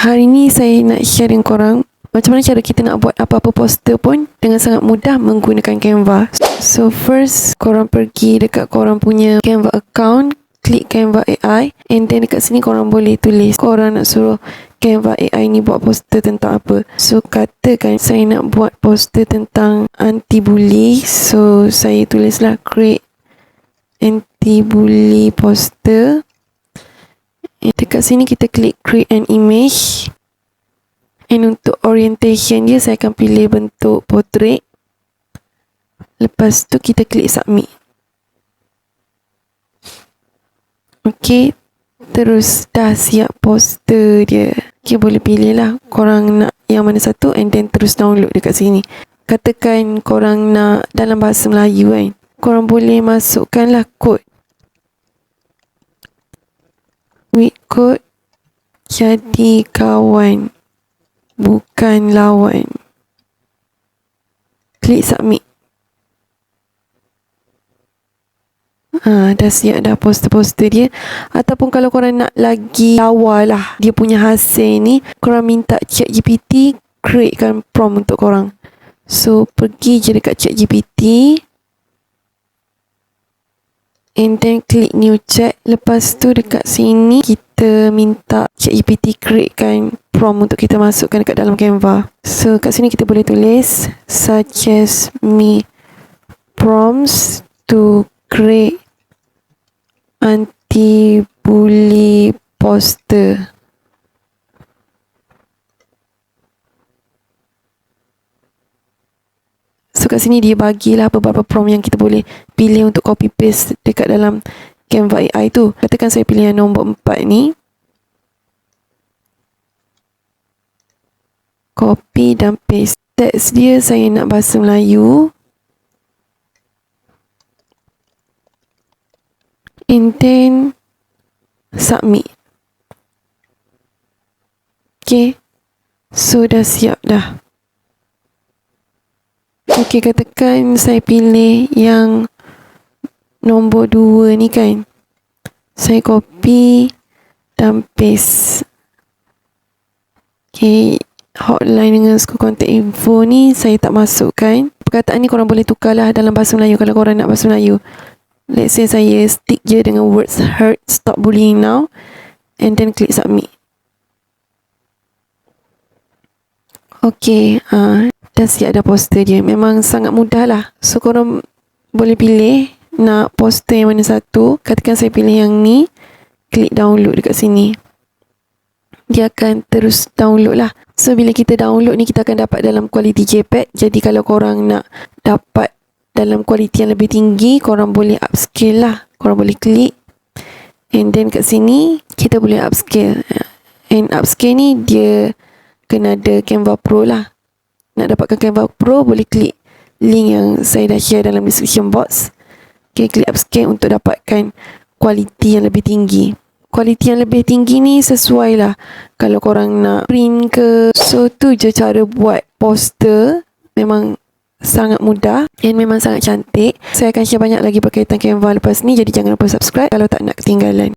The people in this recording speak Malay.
Hari ni saya nak share dengan korang macam mana cara kita nak buat apa-apa poster pun dengan sangat mudah menggunakan Canva. So first, korang pergi dekat korang punya Canva account, klik Canva AI, and then dekat sini korang boleh tulis korang nak suruh Canva AI ni buat poster tentang apa. So katakan saya nak buat poster tentang anti-bully, so saya tulislah create anti-bully poster. Dekat sini kita klik create an image. And untuk orientation dia, saya akan pilih bentuk portrait. Lepas tu kita klik submit. Okay, terus dah siap poster dia. Okay, boleh pilih lah korang nak yang mana satu, and then terus download dekat sini. Katakan korang nak dalam bahasa Melayu kan, korang boleh masukkanlah kod. With code jadi kawan, bukan lawan. Klik submit. Dah siap dah poster-poster dia. Ataupun kalau korang nak lagi lawa lah dia punya hasil ni, korang minta ChatGPT createkan prompt untuk korang. So pergi je dekat ChatGPT, and then klik new chat. Lepas tu dekat sini kita minta ChatGPT createkan prompt untuk kita masukkan dekat dalam Canva. So kat sini kita boleh tulis suggest me prompts to create anti-bully poster. So kat sini dia bagilah beberapa prompt yang kita boleh pilih untuk copy paste dekat dalam Canva AI tu. Katakan saya pilih yang nombor 4 ni. Copy dan paste. Teks dia saya nak bahasa Melayu. And then submit. Okay, so dah siap dah. Okay, katakan saya pilih yang nombor 2 ni kan. Saya copy dan paste. Okay, hotline dengan school contact info ni saya tak masukkan. Perkataan ni korang boleh tukarlah dalam bahasa Melayu kalau korang nak bahasa Melayu. Let's say saya stick je dengan words hurt, stop bullying now, and then klik submit. Okay, dah siap dah poster dia. Memang sangat mudah lah. So korang boleh pilih nak poster yang mana satu. Katakan saya pilih yang ni, klik download dekat sini. Dia akan terus download lah. So bila kita download ni, kita akan dapat dalam kualiti JPEG. Jadi kalau korang nak dapat dalam kualiti yang lebih tinggi, korang boleh upscale lah. Korang boleh klik, and then kat sini kita boleh upscale. And upscale ni dia kena ada Canva Pro lah. Nak dapatkan Canva Pro, boleh klik link yang saya dah share dalam description box. Okay, klik upscale untuk dapatkan kualiti yang lebih tinggi. Kualiti yang lebih tinggi ni sesuai lah kalau korang nak print ke. So tu je cara buat poster. Memang sangat mudah dan memang sangat cantik. Saya akan share banyak lagi berkaitan Canva lepas ni, jadi jangan lupa subscribe kalau tak nak ketinggalan.